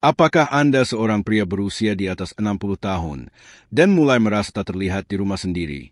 Apakah Anda seorang pria berusia di atas 60 tahun dan mulai merasa tak terlihat di rumah sendiri?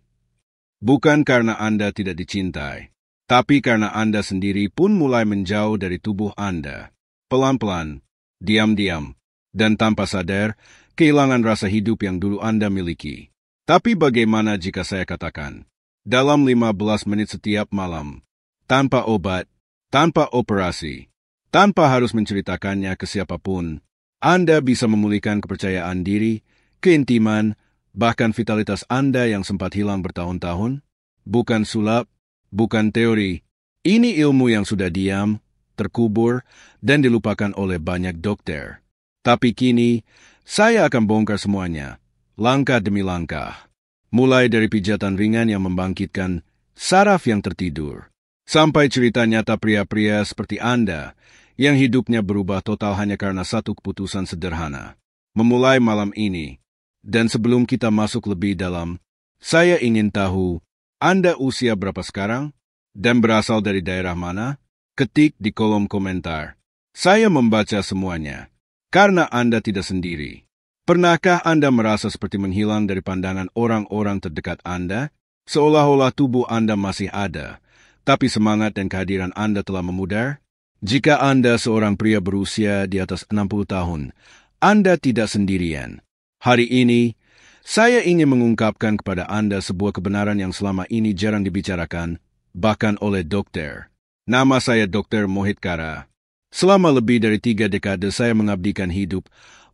Bukan karena Anda tidak dicintai, tapi karena Anda sendiri pun mulai menjauh dari tubuh Anda. Pelan-pelan, diam-diam, dan tanpa sadar, kehilangan rasa hidup yang dulu Anda miliki. Tapi bagaimana jika saya katakan, dalam 15 menit setiap malam, tanpa obat, tanpa operasi, tanpa harus menceritakannya ke siapapun, Anda bisa memulihkan kepercayaan diri, keintiman, bahkan vitalitas Anda yang sempat hilang bertahun-tahun? Bukan sulap, bukan teori. Ini ilmu yang sudah diam, terkubur, dan dilupakan oleh banyak dokter. Tapi kini, saya akan bongkar semuanya, langkah demi langkah. Mulai dari pijatan ringan yang membangkitkan saraf yang tertidur, sampai cerita nyata pria-pria seperti Anda yang hidupnya berubah total hanya karena satu keputusan sederhana. Memulai malam ini, dan sebelum kita masuk lebih dalam, saya ingin tahu, Anda usia berapa sekarang? Dan berasal dari daerah mana? Ketik di kolom komentar. Saya membaca semuanya, karena Anda tidak sendiri. Pernahkah Anda merasa seperti menghilang dari pandangan orang-orang terdekat Anda? Seolah-olah tubuh Anda masih ada, tapi semangat dan kehadiran Anda telah memudar? Jika Anda seorang pria berusia di atas 60 tahun, Anda tidak sendirian. Hari ini, saya ingin mengungkapkan kepada Anda sebuah kebenaran yang selama ini jarang dibicarakan, bahkan oleh dokter. Nama saya Dr. Mohit Kara. Selama lebih dari 3 dekade saya mengabdikan hidup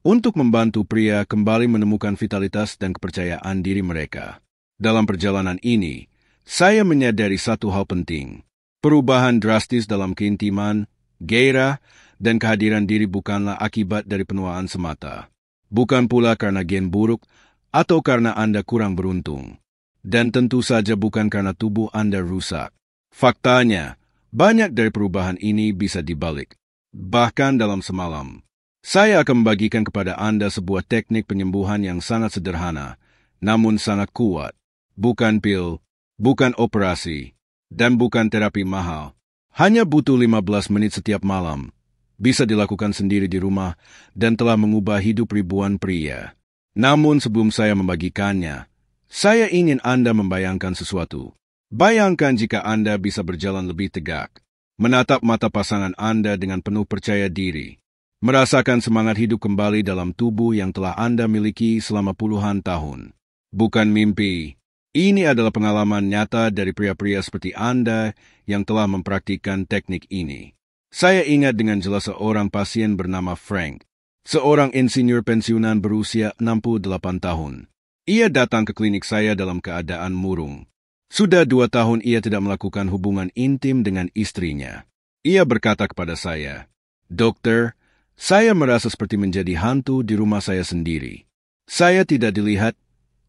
untuk membantu pria kembali menemukan vitalitas dan kepercayaan diri mereka. Dalam perjalanan ini, saya menyadari satu hal penting. Perubahan drastis dalam keintiman, gairah, dan kehadiran diri bukanlah akibat dari penuaan semata. Bukan pula karena gen buruk atau karena Anda kurang beruntung. Dan tentu saja bukan karena tubuh Anda rusak. Faktanya, banyak dari perubahan ini bisa dibalik. Bahkan dalam semalam, saya akan membagikan kepada Anda sebuah teknik penyembuhan yang sangat sederhana, namun sangat kuat. Bukan pil, bukan operasi, dan bukan terapi mahal. Hanya butuh 15 menit setiap malam. Bisa dilakukan sendiri di rumah dan telah mengubah hidup ribuan pria. Namun sebelum saya membagikannya, saya ingin Anda membayangkan sesuatu. Bayangkan jika Anda bisa berjalan lebih tegak, menatap mata pasangan Anda dengan penuh percaya diri, merasakan semangat hidup kembali dalam tubuh yang telah Anda miliki selama puluhan tahun. Bukan mimpi. Ini adalah pengalaman nyata dari pria-pria seperti Anda yang telah mempraktikkan teknik ini. Saya ingat dengan jelas seorang pasien bernama Frank, seorang insinyur pensiunan berusia 68 tahun. Ia datang ke klinik saya dalam keadaan murung. Sudah 2 tahun ia tidak melakukan hubungan intim dengan istrinya. Ia berkata kepada saya, "Dokter, saya merasa seperti menjadi hantu di rumah saya sendiri. Saya tidak dilihat,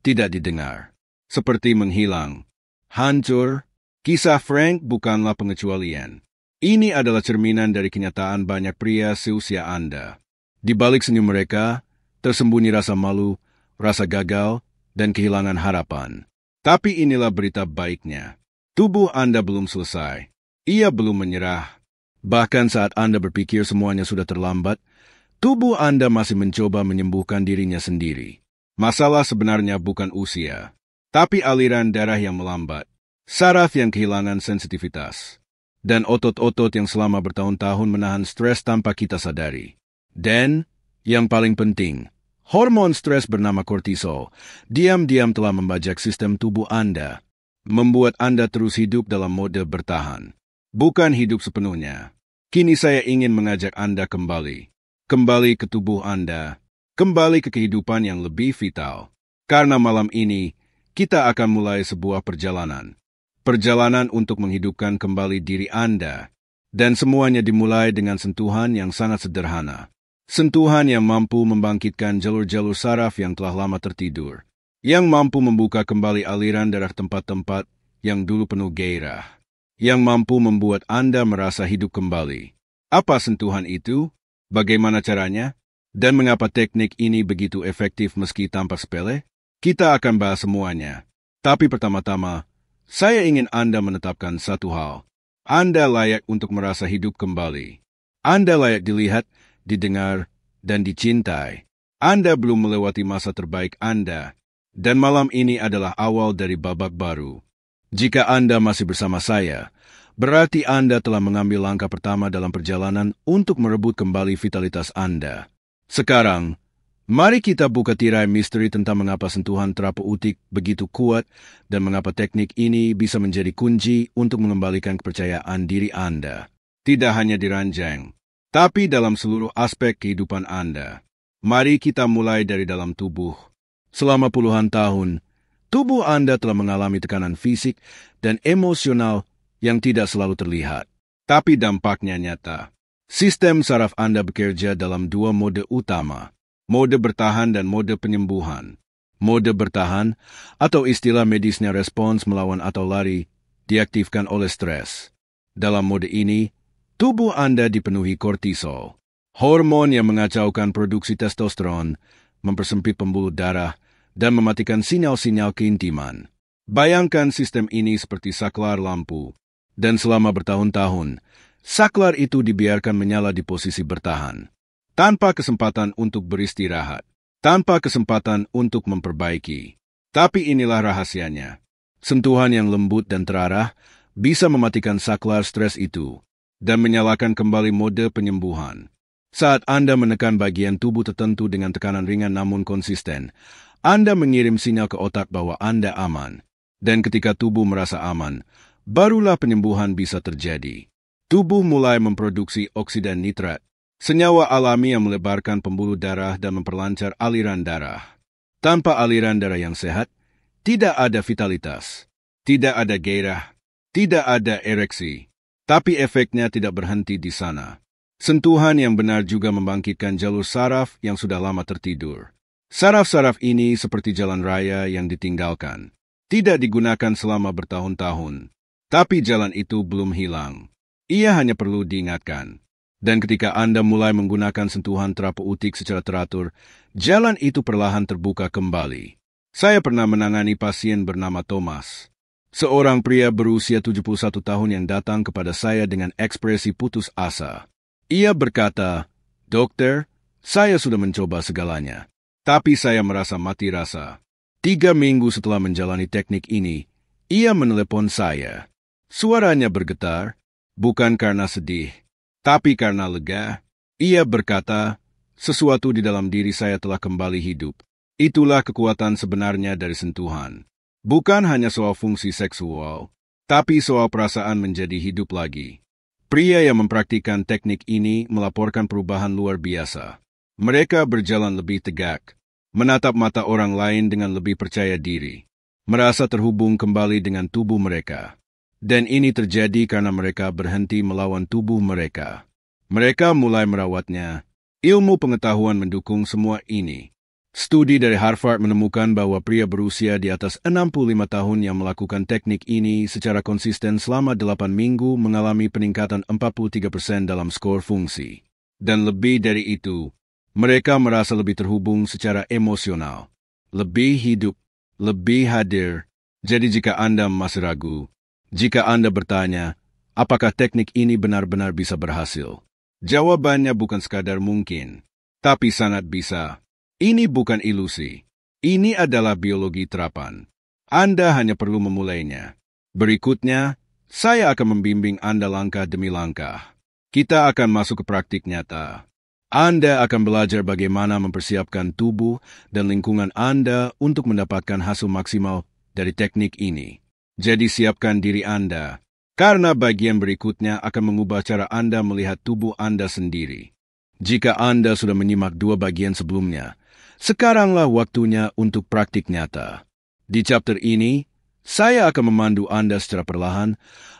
tidak didengar. Seperti menghilang. Hancur." Kisah Frank bukanlah pengecualian. Ini adalah cerminan dari kenyataan banyak pria seusia Anda. Di balik senyum mereka, tersembunyi rasa malu, rasa gagal, dan kehilangan harapan. Tapi inilah berita baiknya. Tubuh Anda belum selesai. Ia belum menyerah. Bahkan saat Anda berpikir semuanya sudah terlambat, tubuh Anda masih mencoba menyembuhkan dirinya sendiri. Masalah sebenarnya bukan usia, tapi aliran darah yang melambat, saraf yang kehilangan sensitivitas, dan otot-otot yang selama bertahun-tahun menahan stres tanpa kita sadari. Dan, yang paling penting, hormon stres bernama kortisol diam-diam telah membajak sistem tubuh Anda, membuat Anda terus hidup dalam mode bertahan. Bukan hidup sepenuhnya. Kini saya ingin mengajak Anda kembali ke tubuh Anda, kembali ke kehidupan yang lebih vital. Karena malam ini, kita akan mulai sebuah perjalanan. Perjalanan untuk menghidupkan kembali diri Anda. Dan semuanya dimulai dengan sentuhan yang sangat sederhana. Sentuhan yang mampu membangkitkan jalur-jalur saraf yang telah lama tertidur. Yang mampu membuka kembali aliran darah tempat-tempat yang dulu penuh gairah. Yang mampu membuat Anda merasa hidup kembali. Apa sentuhan itu? Bagaimana caranya? Dan mengapa teknik ini begitu efektif meski tampak sepele? Kita akan bahas semuanya. Tapi pertama-tama, saya ingin Anda menetapkan satu hal. Anda layak untuk merasa hidup kembali. Anda layak dilihat, didengar, dan dicintai. Anda belum melewati masa terbaik Anda, dan malam ini adalah awal dari babak baru. Jika Anda masih bersama saya, berarti Anda telah mengambil langkah pertama dalam perjalanan untuk merebut kembali vitalitas Anda. Sekarang, mari kita buka tirai misteri tentang mengapa sentuhan terapeutik begitu kuat dan mengapa teknik ini bisa menjadi kunci untuk mengembalikan kepercayaan diri Anda. Tidak hanya di ranjang, tapi dalam seluruh aspek kehidupan Anda. Mari kita mulai dari dalam tubuh. Selama puluhan tahun, tubuh Anda telah mengalami tekanan fisik dan emosional yang tidak selalu terlihat, tapi dampaknya nyata. Sistem saraf Anda bekerja dalam dua mode utama, mode bertahan dan mode penyembuhan. Mode bertahan, atau istilah medisnya respons melawan atau lari, diaktifkan oleh stres. Dalam mode ini, tubuh Anda dipenuhi kortisol, hormon yang mengacaukan produksi testosteron, mempersempit pembuluh darah, dan mematikan sinyal-sinyal keintiman. Bayangkan sistem ini seperti saklar lampu, dan selama bertahun-tahun, saklar itu dibiarkan menyala di posisi bertahan, tanpa kesempatan untuk beristirahat, tanpa kesempatan untuk memperbaiki. Tapi inilah rahasianya. Sentuhan yang lembut dan terarah bisa mematikan saklar stres itu dan menyalakan kembali mode penyembuhan. Saat Anda menekan bagian tubuh tertentu dengan tekanan ringan namun konsisten, Anda mengirim sinyal ke otak bahwa Anda aman. Dan ketika tubuh merasa aman, barulah penyembuhan bisa terjadi. Tubuh mulai memproduksi oksida nitrat, senyawa alami yang melebarkan pembuluh darah dan memperlancar aliran darah. Tanpa aliran darah yang sehat, tidak ada vitalitas, tidak ada gairah, tidak ada ereksi. Tapi efeknya tidak berhenti di sana. Sentuhan yang benar juga membangkitkan jalur saraf yang sudah lama tertidur. Saraf-saraf ini seperti jalan raya yang ditinggalkan. Tidak digunakan selama bertahun-tahun, tapi jalan itu belum hilang. Ia hanya perlu diingatkan. Dan ketika Anda mulai menggunakan sentuhan terapeutik secara teratur, jalan itu perlahan terbuka kembali. Saya pernah menangani pasien bernama Thomas, seorang pria berusia 71 tahun yang datang kepada saya dengan ekspresi putus asa. Ia berkata, "Dokter, saya sudah mencoba segalanya, tapi saya merasa mati rasa." 3 minggu setelah menjalani teknik ini, ia menelepon saya. Suaranya bergetar, bukan karena sedih, tapi karena lega. Ia berkata, "Sesuatu di dalam diri saya telah kembali hidup." Itulah kekuatan sebenarnya dari sentuhan. Bukan hanya soal fungsi seksual, tapi soal perasaan menjadi hidup lagi. Pria yang mempraktikkan teknik ini melaporkan perubahan luar biasa. Mereka berjalan lebih tegak, menatap mata orang lain dengan lebih percaya diri, merasa terhubung kembali dengan tubuh mereka. Dan ini terjadi karena mereka berhenti melawan tubuh mereka. Mereka mulai merawatnya. Ilmu pengetahuan mendukung semua ini. Studi dari Harvard menemukan bahwa pria berusia di atas 65 tahun yang melakukan teknik ini secara konsisten selama 8 minggu mengalami peningkatan 43% dalam skor fungsi. Dan lebih dari itu, mereka merasa lebih terhubung secara emosional, lebih hidup, lebih hadir. Jadi jika Anda masih ragu, jika Anda bertanya, apakah teknik ini benar-benar bisa berhasil? Jawabannya bukan sekadar mungkin, tapi sangat bisa. Ini bukan ilusi. Ini adalah biologi terapan. Anda hanya perlu memulainya. Berikutnya, saya akan membimbing Anda langkah demi langkah. Kita akan masuk ke praktik nyata. Anda akan belajar bagaimana mempersiapkan tubuh dan lingkungan Anda untuk mendapatkan hasil maksimal dari teknik ini. Jadi siapkan diri Anda, karena bagian berikutnya akan mengubah cara Anda melihat tubuh Anda sendiri. Jika Anda sudah menyimak 2 bagian sebelumnya, sekaranglah waktunya untuk praktik nyata. Di chapter ini, saya akan memandu Anda secara perlahan,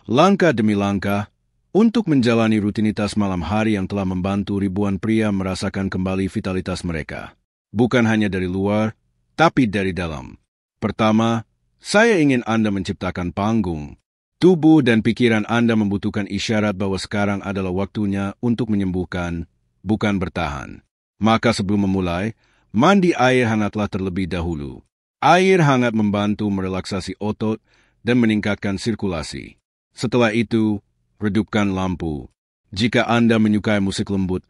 langkah demi langkah, untuk menjalani rutinitas malam hari yang telah membantu ribuan pria merasakan kembali vitalitas mereka. Bukan hanya dari luar, tapi dari dalam. Pertama, saya ingin Anda menciptakan panggung. Tubuh dan pikiran Anda membutuhkan isyarat bahwa sekarang adalah waktunya untuk menyembuhkan, bukan bertahan. Maka sebelum memulai, mandi air hangatlah terlebih dahulu. Air hangat membantu merelaksasi otot dan meningkatkan sirkulasi. Setelah itu, redupkan lampu. Jika Anda menyukai musik lembut,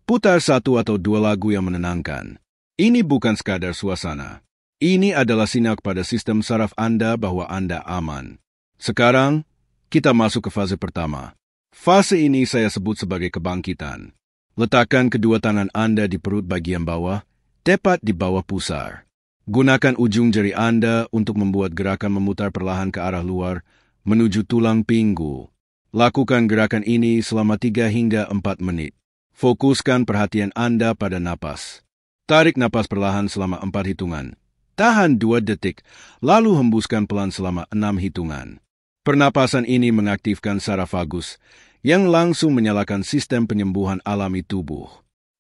Putar 1 atau 2 lagu yang menenangkan. Ini bukan sekadar suasana. Ini adalah sinyal kepada sistem saraf Anda bahwa Anda aman. Sekarang, kita masuk ke fase pertama. Fase ini saya sebut sebagai kebangkitan. Letakkan kedua tangan Anda di perut bagian bawah, tepat di bawah pusar. Gunakan ujung jari Anda untuk membuat gerakan memutar perlahan ke arah luar, menuju tulang pinggul. Lakukan gerakan ini selama 3 hingga 4 menit. Fokuskan perhatian Anda pada napas. Tarik napas perlahan selama 4 hitungan. Tahan 2 detik, lalu hembuskan pelan selama 6 hitungan. Pernapasan ini mengaktifkan saraf vagus, yang langsung menyalakan sistem penyembuhan alami tubuh.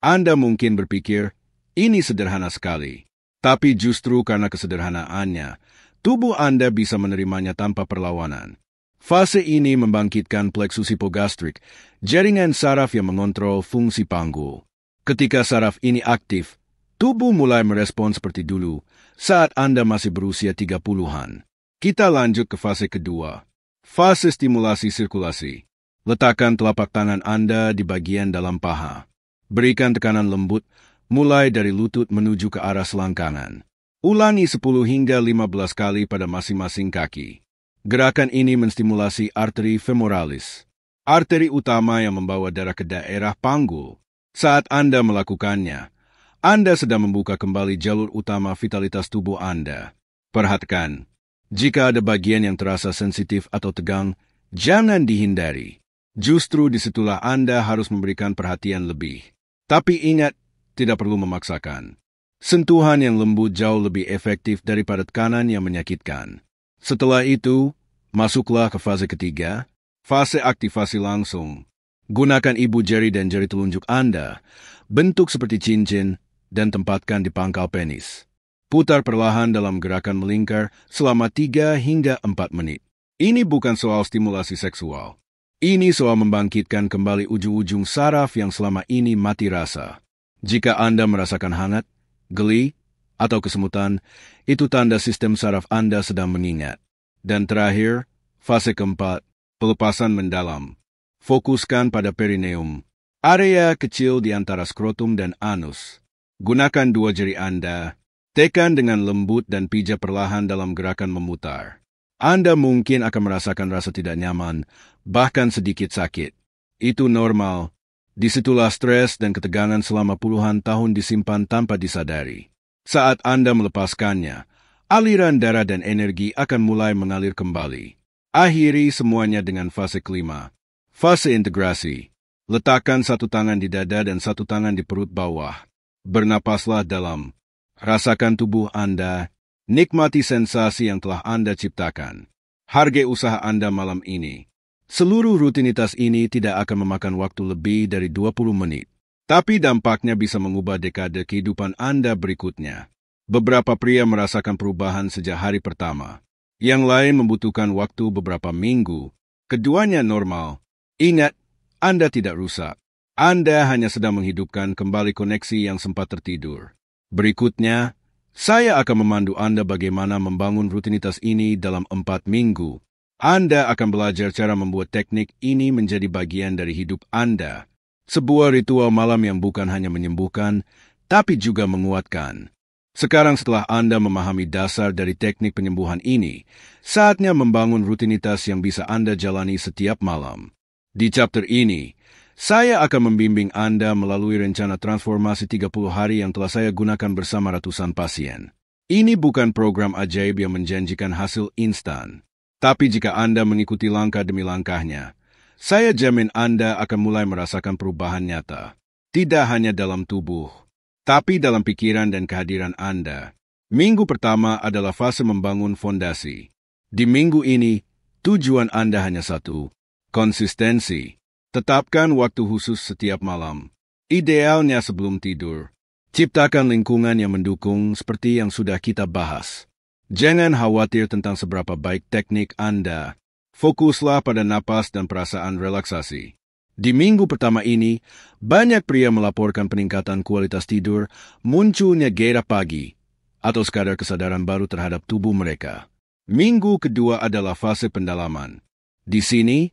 Anda mungkin berpikir, ini sederhana sekali. Tapi justru karena kesederhanaannya, tubuh Anda bisa menerimanya tanpa perlawanan. Fase ini membangkitkan plexus hipogastrik, jaringan saraf yang mengontrol fungsi panggul. Ketika saraf ini aktif, tubuh mulai merespon seperti dulu saat Anda masih berusia 30-an. Kita lanjut ke fase kedua. Fase stimulasi sirkulasi. Letakkan telapak tangan Anda di bagian dalam paha. Berikan tekanan lembut, mulai dari lutut menuju ke arah selangkangan. Ulangi 10 hingga 15 kali pada masing-masing kaki. Gerakan ini menstimulasi arteri femoralis, arteri utama yang membawa darah ke daerah panggul. Saat Anda melakukannya, Anda sedang membuka kembali jalur utama vitalitas tubuh Anda. Perhatikan, jika ada bagian yang terasa sensitif atau tegang, jangan dihindari. Justru disitulah Anda harus memberikan perhatian lebih. Tapi ingat, tidak perlu memaksakan. Sentuhan yang lembut jauh lebih efektif daripada tekanan yang menyakitkan. Setelah itu, masuklah ke fase ketiga, fase aktivasi langsung. Gunakan ibu jari dan jari telunjuk Anda, bentuk seperti cincin, dan tempatkan di pangkal penis. Putar perlahan dalam gerakan melingkar selama 3 hingga 4 menit. Ini bukan soal stimulasi seksual. Ini soal membangkitkan kembali ujung-ujung saraf yang selama ini mati rasa. Jika Anda merasakan hangat, geli, atau kesemutan, itu tanda sistem saraf Anda sedang mengingat. Dan terakhir, fase keempat, pelepasan mendalam. Fokuskan pada perineum, area kecil di antara skrotum dan anus. Gunakan 2 jari Anda, tekan dengan lembut dan pijat perlahan dalam gerakan memutar. Anda mungkin akan merasakan rasa tidak nyaman, bahkan sedikit sakit. Itu normal. Disitulah stres dan ketegangan selama puluhan tahun disimpan tanpa disadari. Saat Anda melepaskannya, aliran darah dan energi akan mulai mengalir kembali. Akhiri semuanya dengan fase kelima. Fase integrasi. Letakkan 1 tangan di dada dan 1 tangan di perut bawah. Bernapaslah dalam. Rasakan tubuh Anda. Nikmati sensasi yang telah Anda ciptakan. Hargai usaha Anda malam ini. Seluruh rutinitas ini tidak akan memakan waktu lebih dari 20 menit. Tapi dampaknya bisa mengubah dekade kehidupan Anda berikutnya. Beberapa pria merasakan perubahan sejak hari pertama. Yang lain membutuhkan waktu beberapa minggu. Keduanya normal. Ingat, Anda tidak rusak. Anda hanya sedang menghidupkan kembali koneksi yang sempat tertidur. Berikutnya, saya akan memandu Anda bagaimana membangun rutinitas ini dalam 4 minggu. Anda akan belajar cara membuat teknik ini menjadi bagian dari hidup Anda. Sebuah ritual malam yang bukan hanya menyembuhkan, tapi juga menguatkan. Sekarang setelah Anda memahami dasar dari teknik penyembuhan ini, saatnya membangun rutinitas yang bisa Anda jalani setiap malam. Di chapter ini, saya akan membimbing Anda melalui rencana transformasi 30 hari yang telah saya gunakan bersama ratusan pasien. Ini bukan program ajaib yang menjanjikan hasil instan. Tapi jika Anda mengikuti langkah demi langkahnya, saya jamin Anda akan mulai merasakan perubahan nyata. Tidak hanya dalam tubuh, tapi dalam pikiran dan kehadiran Anda. Minggu pertama adalah fase membangun fondasi. Di minggu ini, tujuan Anda hanya satu, konsistensi. Tetapkan waktu khusus setiap malam. Idealnya sebelum tidur. Ciptakan lingkungan yang mendukung seperti yang sudah kita bahas. Jangan khawatir tentang seberapa baik teknik Anda. Fokuslah pada napas dan perasaan relaksasi. Di minggu pertama ini, banyak pria melaporkan peningkatan kualitas tidur, munculnya gairah pagi, atau sekadar kesadaran baru terhadap tubuh mereka. Minggu kedua adalah fase pendalaman. Di sini,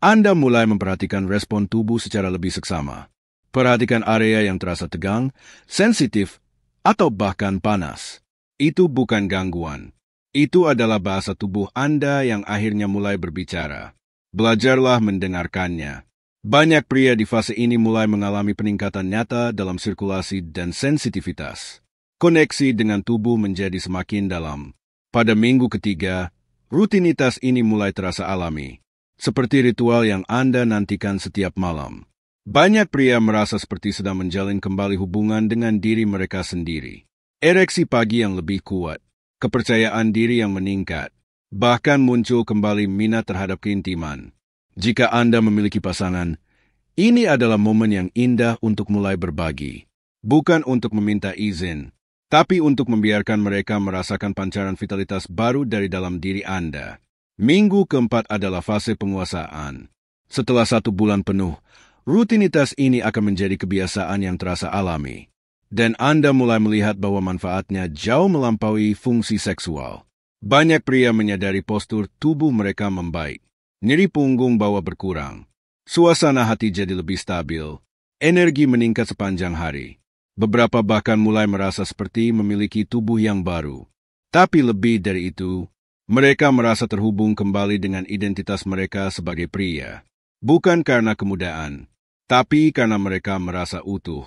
Anda mulai memperhatikan respon tubuh secara lebih seksama. Perhatikan area yang terasa tegang, sensitif, atau bahkan panas. Itu bukan gangguan. Itu adalah bahasa tubuh Anda yang akhirnya mulai berbicara. Belajarlah mendengarkannya. Banyak pria di fase ini mulai mengalami peningkatan nyata dalam sirkulasi dan sensitivitas. Koneksi dengan tubuh menjadi semakin dalam. Pada minggu ketiga, rutinitas ini mulai terasa alami, seperti ritual yang Anda nantikan setiap malam. Banyak pria merasa seperti sedang menjalin kembali hubungan dengan diri mereka sendiri. Ereksi pagi yang lebih kuat, kepercayaan diri yang meningkat, bahkan muncul kembali minat terhadap keintiman. Jika Anda memiliki pasangan, ini adalah momen yang indah untuk mulai berbagi. Bukan untuk meminta izin, tapi untuk membiarkan mereka merasakan pancaran vitalitas baru dari dalam diri Anda. Minggu keempat adalah fase penguasaan. Setelah 1 bulan penuh, rutinitas ini akan menjadi kebiasaan yang terasa alami. Dan Anda mulai melihat bahwa manfaatnya jauh melampaui fungsi seksual. Banyak pria menyadari postur tubuh mereka membaik. Nyeri punggung bawah berkurang. Suasana hati jadi lebih stabil. Energi meningkat sepanjang hari. Beberapa bahkan mulai merasa seperti memiliki tubuh yang baru. Tapi lebih dari itu, mereka merasa terhubung kembali dengan identitas mereka sebagai pria. Bukan karena kemudahan, tapi karena mereka merasa utuh.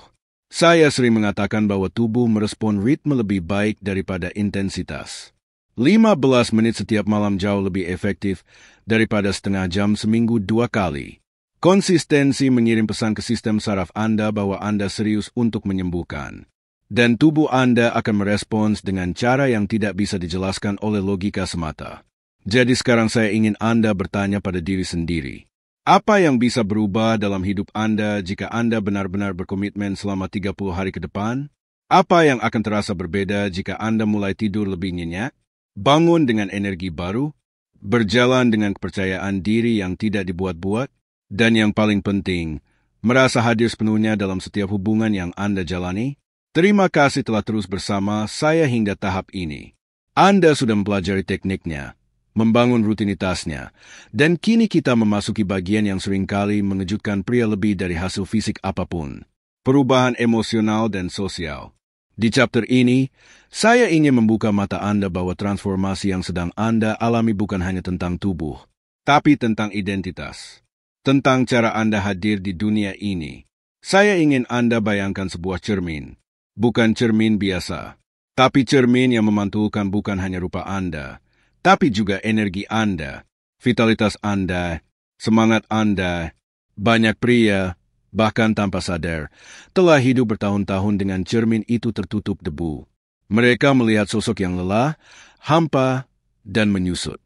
Saya sering mengatakan bahwa tubuh merespon ritme lebih baik daripada intensitas. 15 menit setiap malam jauh lebih efektif daripada setengah jam seminggu 2 kali. Konsistensi mengirim pesan ke sistem saraf Anda bahwa Anda serius untuk menyembuhkan. Dan tubuh Anda akan merespons dengan cara yang tidak bisa dijelaskan oleh logika semata. Jadi sekarang saya ingin Anda bertanya pada diri sendiri. Apa yang bisa berubah dalam hidup Anda jika Anda benar-benar berkomitmen selama 30 hari ke depan? Apa yang akan terasa berbeda jika Anda mulai tidur lebih nyenyak, bangun dengan energi baru, berjalan dengan kepercayaan diri yang tidak dibuat-buat, dan yang paling penting, merasa hadir sepenuhnya dalam setiap hubungan yang Anda jalani? Terima kasih telah terus bersama saya hingga tahap ini. Anda sudah mempelajari tekniknya, membangun rutinitasnya, dan kini kita memasuki bagian yang seringkali mengejutkan pria lebih dari hasil fisik apapun, perubahan emosional dan sosial. Di chapter ini, saya ingin membuka mata Anda bahwa transformasi yang sedang Anda alami bukan hanya tentang tubuh, tapi tentang identitas, tentang cara Anda hadir di dunia ini. Saya ingin Anda bayangkan sebuah cermin, bukan cermin biasa, tapi cermin yang memantulkan bukan hanya rupa Anda, tapi juga energi Anda, vitalitas Anda, semangat Anda. Banyak pria, bahkan tanpa sadar, telah hidup bertahun-tahun dengan cermin itu tertutup debu. Mereka melihat sosok yang lelah, hampa, dan menyusut.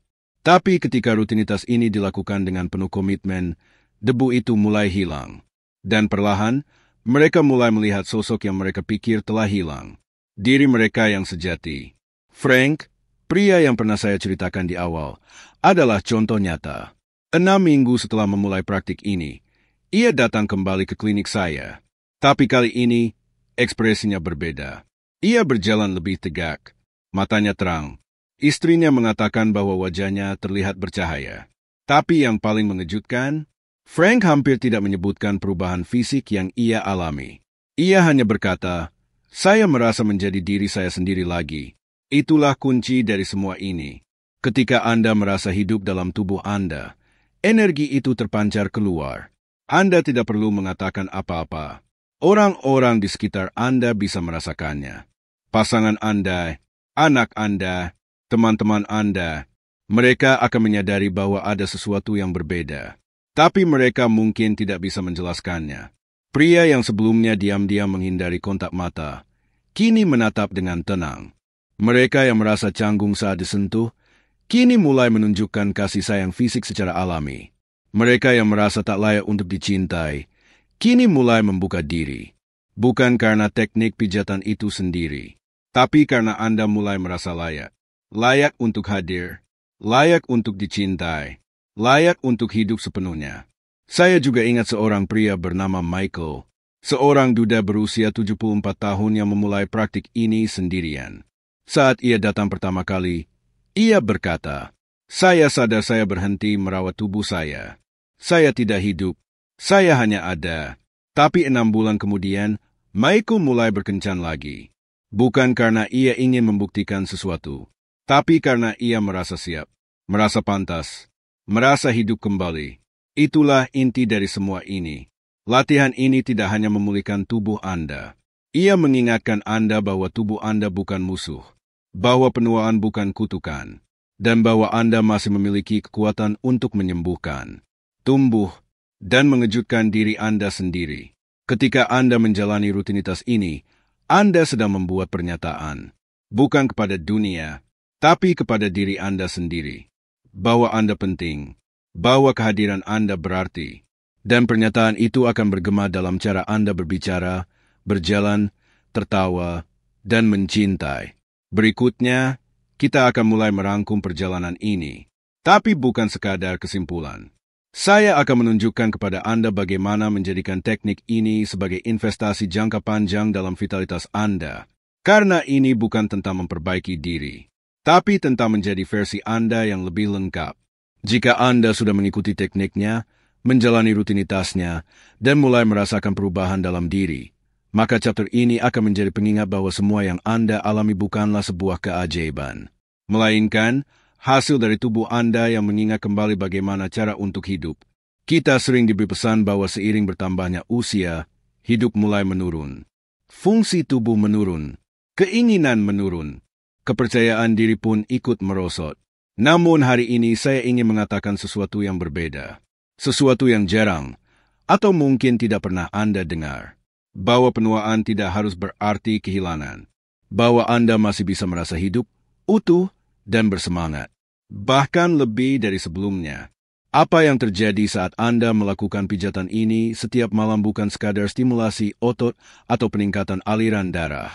Tapi ketika rutinitas ini dilakukan dengan penuh komitmen, debu itu mulai hilang. Dan perlahan, mereka mulai melihat sosok yang mereka pikir telah hilang. Diri mereka yang sejati. Frank, pria yang pernah saya ceritakan di awal, adalah contoh nyata. 6 minggu setelah memulai praktik ini, ia datang kembali ke klinik saya. Tapi kali ini, ekspresinya berbeda. Ia berjalan lebih tegak, matanya terang. Istrinya mengatakan bahwa wajahnya terlihat bercahaya. Tapi yang paling mengejutkan, Frank hampir tidak menyebutkan perubahan fisik yang ia alami. Ia hanya berkata, "Saya merasa menjadi diri saya sendiri lagi." Itulah kunci dari semua ini. Ketika Anda merasa hidup dalam tubuh Anda, energi itu terpancar keluar. Anda tidak perlu mengatakan apa-apa. Orang-orang di sekitar Anda bisa merasakannya. Pasangan Anda, anak Anda, teman-teman Anda, mereka akan menyadari bahwa ada sesuatu yang berbeda. Tapi mereka mungkin tidak bisa menjelaskannya. Pria yang sebelumnya diam-diam menghindari kontak mata, kini menatap dengan tenang. Mereka yang merasa canggung saat disentuh, kini mulai menunjukkan kasih sayang fisik secara alami. Mereka yang merasa tak layak untuk dicintai, kini mulai membuka diri. Bukan karena teknik pijatan itu sendiri, tapi karena Anda mulai merasa layak. Layak untuk hadir, layak untuk dicintai, layak untuk hidup sepenuhnya. Saya juga ingat seorang pria bernama Michael, seorang duda berusia 74 tahun yang memulai praktik ini sendirian. Saat ia datang pertama kali, ia berkata, "Saya sadar saya berhenti merawat tubuh saya. Saya tidak hidup, saya hanya ada." Tapi 6 bulan kemudian, Michael mulai berkencan lagi. Bukan karena ia ingin membuktikan sesuatu, tapi karena ia merasa siap, merasa pantas, merasa hidup kembali. Itulah inti dari semua ini. Latihan ini tidak hanya memulihkan tubuh Anda. Ia mengingatkan Anda bahwa tubuh Anda bukan musuh, bahwa penuaan bukan kutukan, dan bahwa Anda masih memiliki kekuatan untuk menyembuhkan, tumbuh, dan mengejutkan diri Anda sendiri. Ketika Anda menjalani rutinitas ini, Anda sedang membuat pernyataan, bukan kepada dunia, tapi kepada diri Anda sendiri, bahwa Anda penting, bahwa kehadiran Anda berarti, dan pernyataan itu akan bergema dalam cara Anda berbicara, berjalan, tertawa, dan mencintai. Berikutnya, kita akan mulai merangkum perjalanan ini, tapi bukan sekadar kesimpulan. Saya akan menunjukkan kepada Anda bagaimana menjadikan teknik ini sebagai investasi jangka panjang dalam vitalitas Anda, karena ini bukan tentang memperbaiki diri, tapi tentang menjadi versi Anda yang lebih lengkap. Jika Anda sudah mengikuti tekniknya, menjalani rutinitasnya, dan mulai merasakan perubahan dalam diri, maka chapter ini akan menjadi pengingat bahwa semua yang Anda alami bukanlah sebuah keajaiban, melainkan hasil dari tubuh Anda yang mengingat kembali bagaimana cara untuk hidup. Kita sering diberi pesan bahwa seiring bertambahnya usia, hidup mulai menurun. Fungsi tubuh menurun, keinginan menurun, kepercayaan diri pun ikut merosot. Namun hari ini saya ingin mengatakan sesuatu yang berbeda. Sesuatu yang jarang, atau mungkin tidak pernah Anda dengar. Bahwa penuaan tidak harus berarti kehilangan. Bahwa Anda masih bisa merasa hidup, utuh, dan bersemangat. Bahkan lebih dari sebelumnya. Apa yang terjadi saat Anda melakukan pijatan ini setiap malam bukan sekadar stimulasi otot atau peningkatan aliran darah.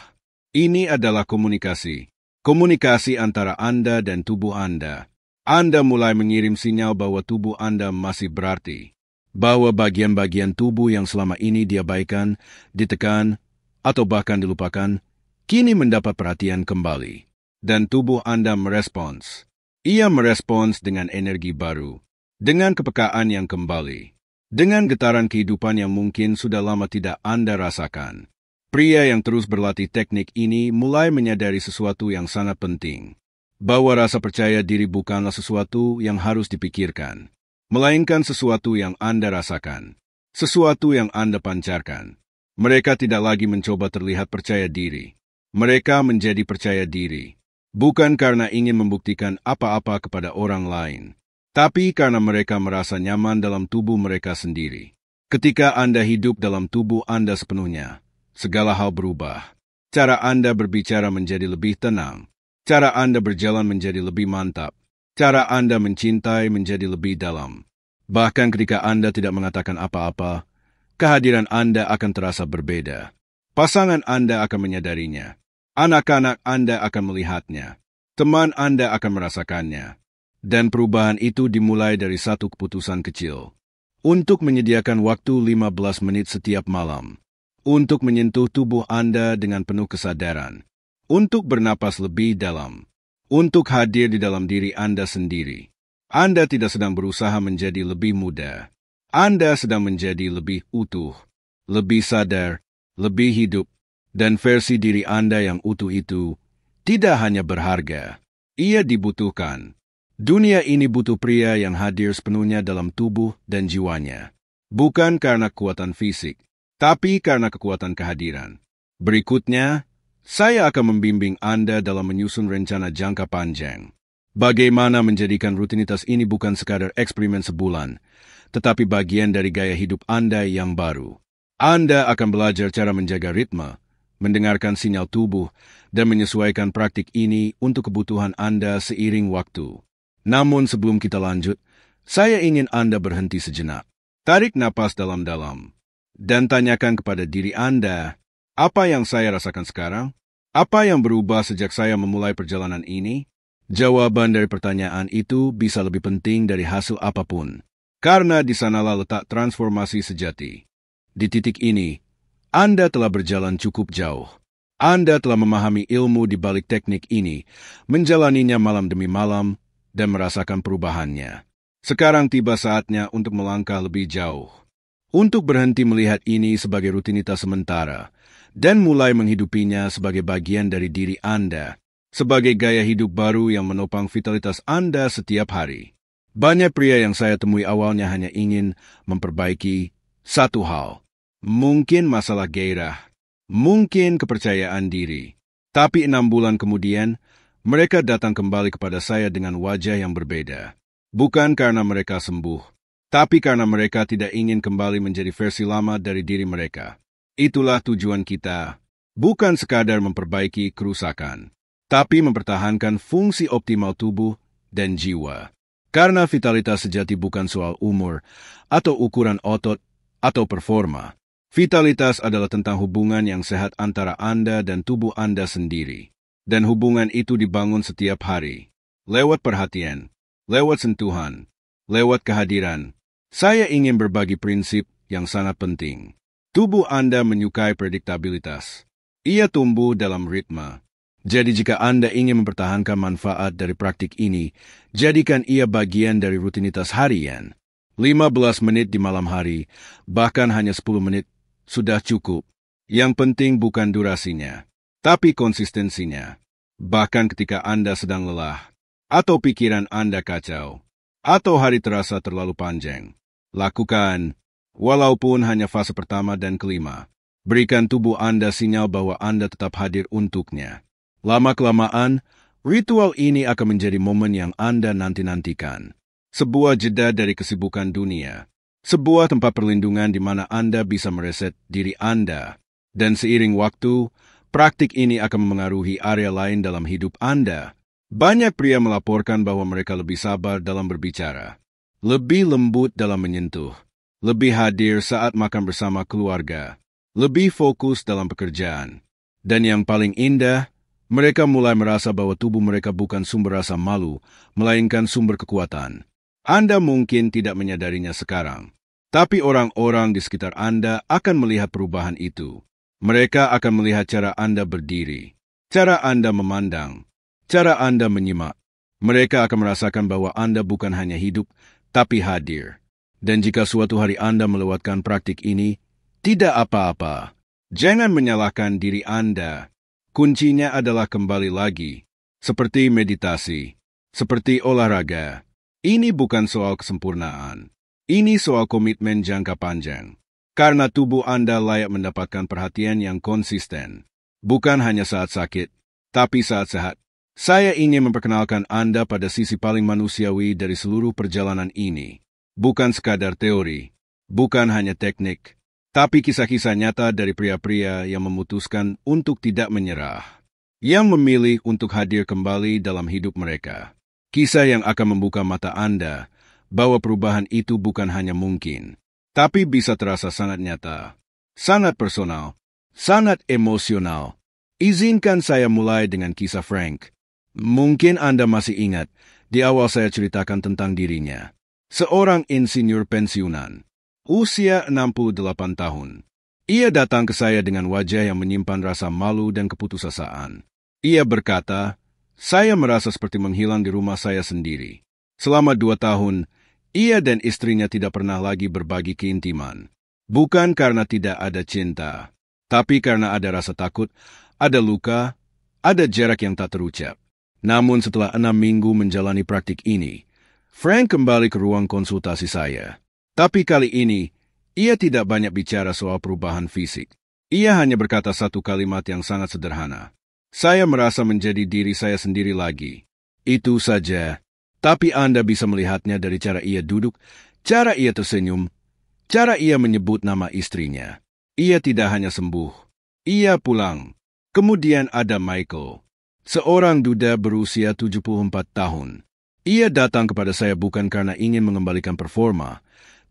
Ini adalah komunikasi. Komunikasi antara Anda dan tubuh Anda. Anda mulai mengirim sinyal bahwa tubuh Anda masih berarti, bahwa bagian-bagian tubuh yang selama ini diabaikan, ditekan, atau bahkan dilupakan, kini mendapat perhatian kembali. Dan tubuh Anda merespons. Ia merespons dengan energi baru, dengan kepekaan yang kembali, dengan getaran kehidupan yang mungkin sudah lama tidak Anda rasakan. Pria yang terus berlatih teknik ini mulai menyadari sesuatu yang sangat penting. Bahwa rasa percaya diri bukanlah sesuatu yang harus dipikirkan, melainkan sesuatu yang Anda rasakan, sesuatu yang Anda pancarkan. Mereka tidak lagi mencoba terlihat percaya diri. Mereka menjadi percaya diri, bukan karena ingin membuktikan apa-apa kepada orang lain, tapi karena mereka merasa nyaman dalam tubuh mereka sendiri. Ketika Anda hidup dalam tubuh Anda sepenuhnya, segala hal berubah. Cara Anda berbicara menjadi lebih tenang. Cara Anda berjalan menjadi lebih mantap. Cara Anda mencintai menjadi lebih dalam. Bahkan ketika Anda tidak mengatakan apa-apa, kehadiran Anda akan terasa berbeda. Pasangan Anda akan menyadarinya. Anak-anak Anda akan melihatnya. Teman Anda akan merasakannya. Dan perubahan itu dimulai dari satu keputusan kecil. Untuk menyediakan waktu 15 menit setiap malam. Untuk menyentuh tubuh Anda dengan penuh kesadaran. Untuk bernapas lebih dalam, untuk hadir di dalam diri Anda sendiri. Anda tidak sedang berusaha menjadi lebih muda. Anda sedang menjadi lebih utuh, lebih sadar, lebih hidup, dan versi diri Anda yang utuh itu tidak hanya berharga, ia dibutuhkan. Dunia ini butuh pria yang hadir sepenuhnya dalam tubuh dan jiwanya. Bukan karena kekuatan fisik, tapi karena kekuatan kehadiran. Berikutnya, saya akan membimbing Anda dalam menyusun rencana jangka panjang. Bagaimana menjadikan rutinitas ini bukan sekadar eksperimen sebulan, tetapi bagian dari gaya hidup Anda yang baru. Anda akan belajar cara menjaga ritme, mendengarkan sinyal tubuh, dan menyesuaikan praktik ini untuk kebutuhan Anda seiring waktu. Namun sebelum kita lanjut, saya ingin Anda berhenti sejenak. Tarik napas dalam-dalam, dan tanyakan kepada diri Anda, apa yang saya rasakan sekarang? Apa yang berubah sejak saya memulai perjalanan ini? Jawaban dari pertanyaan itu bisa lebih penting dari hasil apapun, karena di sanalah letak transformasi sejati. Di titik ini, Anda telah berjalan cukup jauh. Anda telah memahami ilmu di balik teknik ini, menjalaninya malam demi malam, dan merasakan perubahannya. Sekarang tiba saatnya untuk melangkah lebih jauh. untuk berhenti melihat ini sebagai rutinitas sementara dan mulai menghidupinya sebagai bagian dari diri Anda, sebagai gaya hidup baru yang menopang vitalitas Anda setiap hari. Banyak pria yang saya temui awalnya hanya ingin memperbaiki satu hal. Mungkin masalah gairah, mungkin kepercayaan diri. Tapi 6 bulan kemudian, mereka datang kembali kepada saya dengan wajah yang berbeda. Bukan karena mereka sembuh, tapi karena mereka tidak ingin kembali menjadi versi lama dari diri mereka. Itulah tujuan kita, bukan sekadar memperbaiki kerusakan, tapi mempertahankan fungsi optimal tubuh dan jiwa. Karena vitalitas sejati bukan soal umur, atau ukuran otot, atau performa. Vitalitas adalah tentang hubungan yang sehat antara Anda dan tubuh Anda sendiri. Dan hubungan itu dibangun setiap hari. Lewat perhatian, lewat sentuhan, lewat kehadiran. Saya ingin berbagi prinsip yang sangat penting. Tubuh Anda menyukai prediktabilitas. Ia tumbuh dalam ritme. Jadi jika Anda ingin mempertahankan manfaat dari praktik ini, jadikan ia bagian dari rutinitas harian. 15 menit di malam hari, bahkan hanya 10 menit, sudah cukup. Yang penting bukan durasinya, tapi konsistensinya. Bahkan ketika Anda sedang lelah, atau pikiran Anda kacau, atau hari terasa terlalu panjang, lakukan, walaupun hanya fase pertama dan kelima. Berikan tubuh Anda sinyal bahwa Anda tetap hadir untuknya. Lama-kelamaan, ritual ini akan menjadi momen yang Anda nanti-nantikan. Sebuah jeda dari kesibukan dunia. Sebuah tempat perlindungan di mana Anda bisa mereset diri Anda. Dan seiring waktu, praktik ini akan memengaruhi area lain dalam hidup Anda. Banyak pria melaporkan bahwa mereka lebih sabar dalam berbicara, lebih lembut dalam menyentuh, lebih hadir saat makan bersama keluarga, lebih fokus dalam pekerjaan. Dan yang paling indah, mereka mulai merasa bahwa tubuh mereka bukan sumber rasa malu, melainkan sumber kekuatan. Anda mungkin tidak menyadarinya sekarang, tapi orang-orang di sekitar Anda akan melihat perubahan itu. Mereka akan melihat cara Anda berdiri, cara Anda memandang, cara Anda menyimak. Mereka akan merasakan bahwa Anda bukan hanya hidup, tapi hadir. Dan jika suatu hari Anda melewatkan praktik ini, tidak apa-apa. Jangan menyalahkan diri Anda. Kuncinya adalah kembali lagi, seperti meditasi, seperti olahraga. Ini bukan soal kesempurnaan. Ini soal komitmen jangka panjang. Karena tubuh Anda layak mendapatkan perhatian yang konsisten. Bukan hanya saat sakit, tapi saat sehat. Saya ingin memperkenalkan Anda pada sisi paling manusiawi dari seluruh perjalanan ini. Bukan sekadar teori, bukan hanya teknik, tapi kisah-kisah nyata dari pria-pria yang memutuskan untuk tidak menyerah, yang memilih untuk hadir kembali dalam hidup mereka. Kisah yang akan membuka mata Anda bahwa perubahan itu bukan hanya mungkin, tapi bisa terasa sangat nyata, sangat personal, sangat emosional. Izinkan saya mulai dengan kisah Frank. Mungkin Anda masih ingat, di awal saya ceritakan tentang dirinya. Seorang insinyur pensiunan. Usia 68 tahun. Ia datang ke saya dengan wajah yang menyimpan rasa malu dan keputusasaan. Ia berkata, saya merasa seperti menghilang di rumah saya sendiri. Selama 2 tahun, ia dan istrinya tidak pernah lagi berbagi keintiman. Bukan karena tidak ada cinta, tapi karena ada rasa takut, ada luka, ada jarak yang tak terucap. Namun setelah 6 minggu menjalani praktik ini, Frank kembali ke ruang konsultasi saya. Tapi kali ini, ia tidak banyak bicara soal perubahan fisik. Ia hanya berkata satu kalimat yang sangat sederhana. Saya merasa menjadi diri saya sendiri lagi. Itu saja. Tapi Anda bisa melihatnya dari cara ia duduk, cara ia tersenyum, cara ia menyebut nama istrinya. Ia tidak hanya sembuh. Ia pulang. Kemudian ada Michael, seorang duda berusia 74 tahun. Ia datang kepada saya bukan karena ingin mengembalikan performa,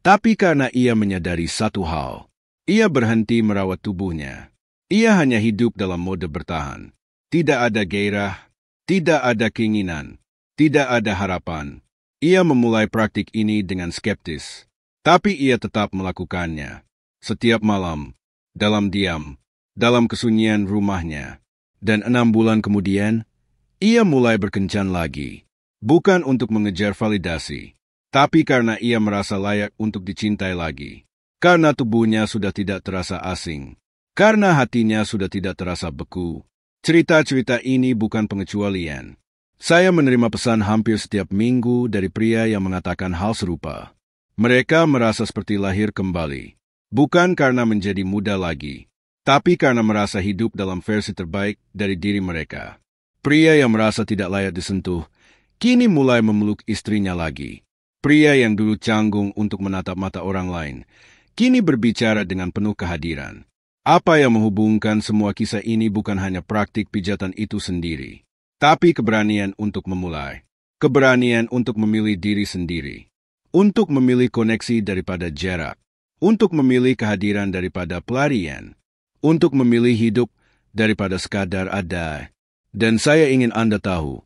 tapi karena ia menyadari satu hal. Ia berhenti merawat tubuhnya. Ia hanya hidup dalam mode bertahan. Tidak ada gairah, tidak ada keinginan, tidak ada harapan. Ia memulai praktik ini dengan skeptis, tapi ia tetap melakukannya. Setiap malam, dalam diam, dalam kesunyian rumahnya. Dan 6 bulan kemudian, ia mulai berkencan lagi. Bukan untuk mengejar validasi, tapi karena ia merasa layak untuk dicintai lagi. Karena tubuhnya sudah tidak terasa asing. Karena hatinya sudah tidak terasa beku. Cerita-cerita ini bukan pengecualian. Saya menerima pesan hampir setiap minggu dari pria yang mengatakan hal serupa. Mereka merasa seperti lahir kembali. Bukan karena menjadi muda lagi, tapi karena merasa hidup dalam versi terbaik dari diri mereka. Pria yang merasa tidak layak disentuh, kini mulai memeluk istrinya lagi. Pria yang dulu canggung untuk menatap mata orang lain, kini berbicara dengan penuh kehadiran. Apa yang menghubungkan semua kisah ini bukan hanya praktik pijatan itu sendiri, tapi keberanian untuk memulai. Keberanian untuk memilih diri sendiri. Untuk memilih koneksi daripada jarak. Untuk memilih kehadiran daripada pelarian. Untuk memilih hidup daripada sekadar ada. Dan saya ingin Anda tahu,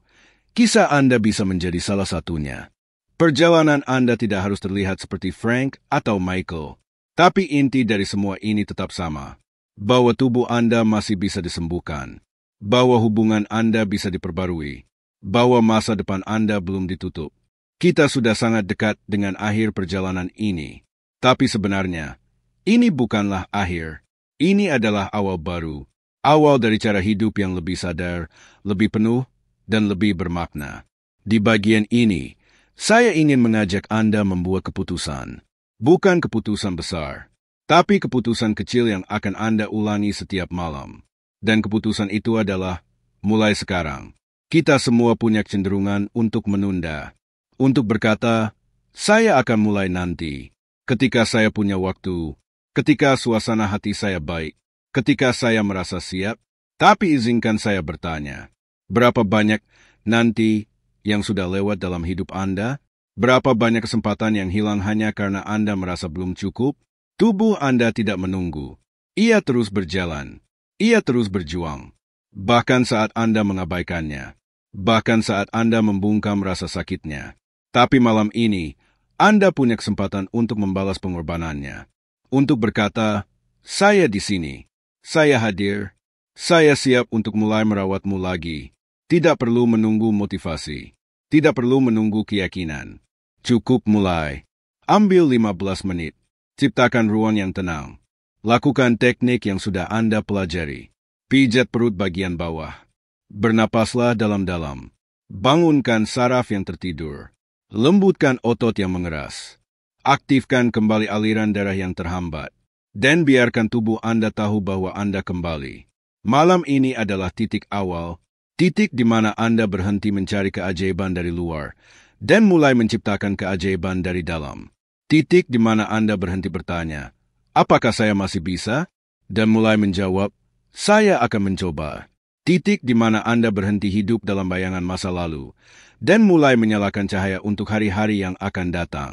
kisah Anda bisa menjadi salah satunya. Perjalanan Anda tidak harus terlihat seperti Frank atau Michael. Tapi inti dari semua ini tetap sama, bahwa tubuh Anda masih bisa disembuhkan, bahwa hubungan Anda bisa diperbarui, bahwa masa depan Anda belum ditutup. Kita sudah sangat dekat dengan akhir perjalanan ini, tapi sebenarnya, ini bukanlah akhir. Ini adalah awal baru, awal dari cara hidup yang lebih sadar, lebih penuh, dan lebih bermakna. Di bagian ini, saya ingin mengajak Anda membuat keputusan. Bukan keputusan besar, tapi keputusan kecil yang akan Anda ulangi setiap malam. Dan keputusan itu adalah, mulai sekarang, kita semua punya kecenderungan untuk menunda. Untuk berkata, saya akan mulai nanti, ketika saya punya waktu, ketika suasana hati saya baik, ketika saya merasa siap. Tapi izinkan saya bertanya, berapa banyak nanti yang sudah lewat dalam hidup Anda? Berapa banyak kesempatan yang hilang hanya karena Anda merasa belum cukup? Tubuh Anda tidak menunggu. Ia terus berjalan. Ia terus berjuang. Bahkan saat Anda mengabaikannya. Bahkan saat Anda membungkam rasa sakitnya. Tapi malam ini, Anda punya kesempatan untuk membalas pengorbanannya. Untuk berkata, saya di sini. Saya hadir. Saya siap untuk mulai merawatmu lagi. Tidak perlu menunggu motivasi. Tidak perlu menunggu keyakinan. Cukup mulai. Ambil 15 menit. Ciptakan ruang yang tenang. Lakukan teknik yang sudah Anda pelajari. Pijat perut bagian bawah. Bernapaslah dalam-dalam. Bangunkan saraf yang tertidur. Lembutkan otot yang mengeras. Aktifkan kembali aliran darah yang terhambat. Dan biarkan tubuh Anda tahu bahwa Anda kembali. Malam ini adalah titik awal. Titik di mana Anda berhenti mencari keajaiban dari luar dan mulai menciptakan keajaiban dari dalam. Titik di mana Anda berhenti bertanya, apakah saya masih bisa? Dan mulai menjawab, saya akan mencoba. Titik di mana Anda berhenti hidup dalam bayangan masa lalu dan mulai menyalakan cahaya untuk hari-hari yang akan datang.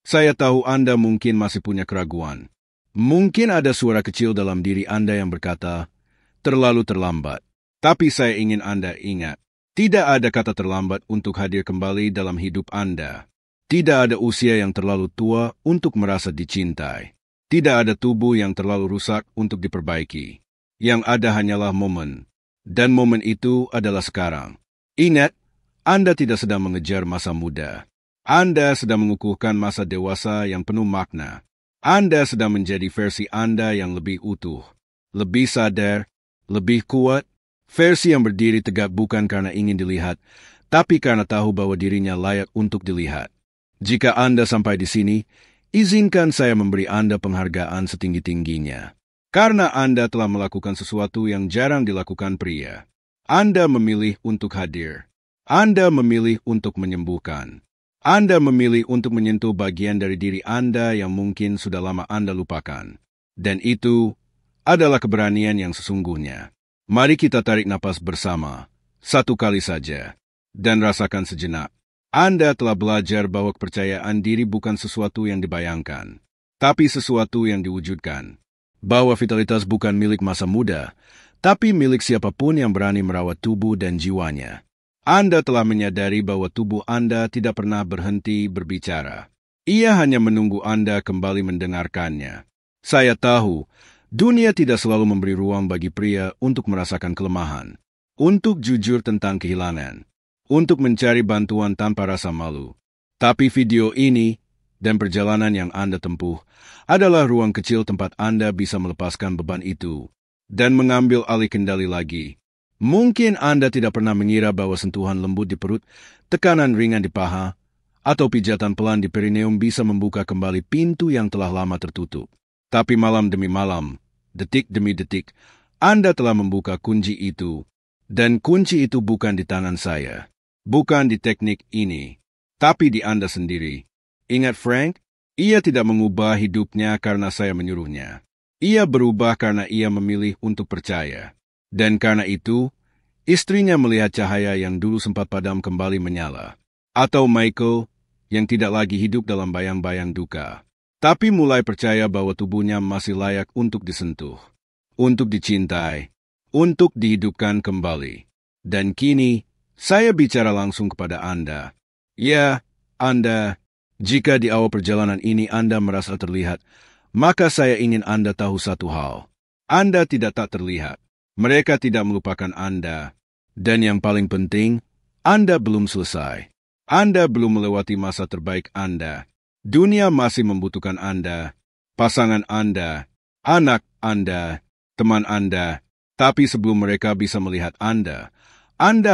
Saya tahu Anda mungkin masih punya keraguan. Mungkin ada suara kecil dalam diri Anda yang berkata, terlalu terlambat. Tapi saya ingin Anda ingat, tidak ada kata terlambat untuk hadir kembali dalam hidup Anda. Tidak ada usia yang terlalu tua untuk merasa dicintai. Tidak ada tubuh yang terlalu rusak untuk diperbaiki. Yang ada hanyalah momen. Dan momen itu adalah sekarang. Ingat, Anda tidak sedang mengejar masa muda. Anda sedang mengukuhkan masa dewasa yang penuh makna. Anda sedang menjadi versi Anda yang lebih utuh, lebih sadar, lebih kuat, versi yang berdiri tegak bukan karena ingin dilihat, tapi karena tahu bahwa dirinya layak untuk dilihat. Jika Anda sampai di sini, izinkan saya memberi Anda penghargaan setinggi-tingginya. Karena Anda telah melakukan sesuatu yang jarang dilakukan pria. Anda memilih untuk hadir. Anda memilih untuk menyembuhkan. Anda memilih untuk menyentuh bagian dari diri Anda yang mungkin sudah lama Anda lupakan. Dan itu adalah keberanian yang sesungguhnya. Mari kita tarik napas bersama, satu kali saja, dan rasakan sejenak. Anda telah belajar bahwa kepercayaan diri bukan sesuatu yang dibayangkan, tapi sesuatu yang diwujudkan. Bahwa vitalitas bukan milik masa muda, tapi milik siapapun yang berani merawat tubuh dan jiwanya. Anda telah menyadari bahwa tubuh Anda tidak pernah berhenti berbicara. Ia hanya menunggu Anda kembali mendengarkannya. Saya tahu, dunia tidak selalu memberi ruang bagi pria untuk merasakan kelemahan, untuk jujur tentang kehilangan, untuk mencari bantuan tanpa rasa malu. Tapi video ini dan perjalanan yang Anda tempuh adalah ruang kecil tempat Anda bisa melepaskan beban itu dan mengambil alih kendali lagi. Mungkin Anda tidak pernah mengira bahwa sentuhan lembut di perut, tekanan ringan di paha, atau pijatan pelan di perineum bisa membuka kembali pintu yang telah lama tertutup. Tapi malam demi malam, detik demi detik, Anda telah membuka kunci itu. Dan kunci itu bukan di tangan saya, bukan di teknik ini, tapi di Anda sendiri. Ingat Frank, ia tidak mengubah hidupnya karena saya menyuruhnya. Ia berubah karena ia memilih untuk percaya. Dan karena itu, istrinya melihat cahaya yang dulu sempat padam kembali menyala. Atau Michael, yang tidak lagi hidup dalam bayang-bayang duka, tapi mulai percaya bahwa tubuhnya masih layak untuk disentuh, untuk dicintai, untuk dihidupkan kembali. Dan kini, saya bicara langsung kepada Anda. Ya, Anda, jika di awal perjalanan ini Anda merasa terlihat, maka saya ingin Anda tahu satu hal. Anda tidak tak terlihat. Mereka tidak melupakan Anda. Dan yang paling penting, Anda belum selesai. Anda belum melewati masa terbaik Anda. Dunia masih membutuhkan Anda, pasangan Anda, anak Anda, teman Anda. Tapi sebelum mereka bisa melihat Anda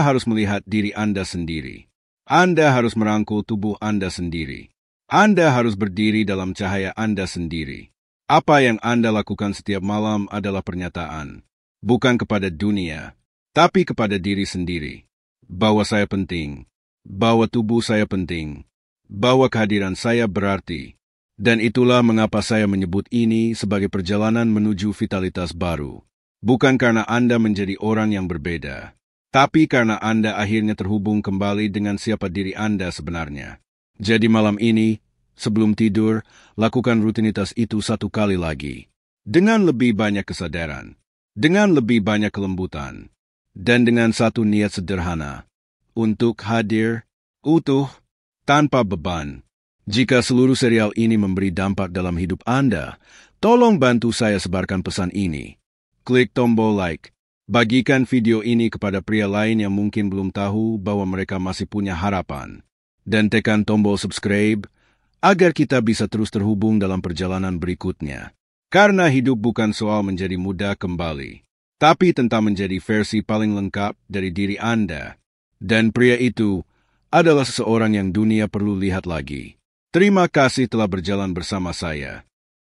harus melihat diri Anda sendiri. Anda harus merangkul tubuh Anda sendiri. Anda harus berdiri dalam cahaya Anda sendiri. Apa yang Anda lakukan setiap malam adalah pernyataan, bukan kepada dunia, tapi kepada diri sendiri, bahwa saya penting, bahwa tubuh saya penting, bahwa kehadiran saya berarti. Dan itulah mengapa saya menyebut ini sebagai perjalanan menuju vitalitas baru. Bukan karena Anda menjadi orang yang berbeda, tapi karena Anda akhirnya terhubung kembali dengan siapa diri Anda sebenarnya. Jadi malam ini, sebelum tidur, lakukan rutinitas itu satu kali lagi. Dengan lebih banyak kesadaran, dengan lebih banyak kelembutan, dan dengan satu niat sederhana, untuk hadir, utuh, tanpa beban. Jika seluruh serial ini memberi dampak dalam hidup Anda, tolong bantu saya sebarkan pesan ini. Klik tombol like, bagikan video ini kepada pria lain yang mungkin belum tahu bahwa mereka masih punya harapan, dan tekan tombol subscribe agar kita bisa terus terhubung dalam perjalanan berikutnya. Karena hidup bukan soal menjadi muda kembali, tapi tentang menjadi versi paling lengkap dari diri Anda. Dan pria itu adalah seseorang yang dunia perlu lihat lagi. Terima kasih telah berjalan bersama saya.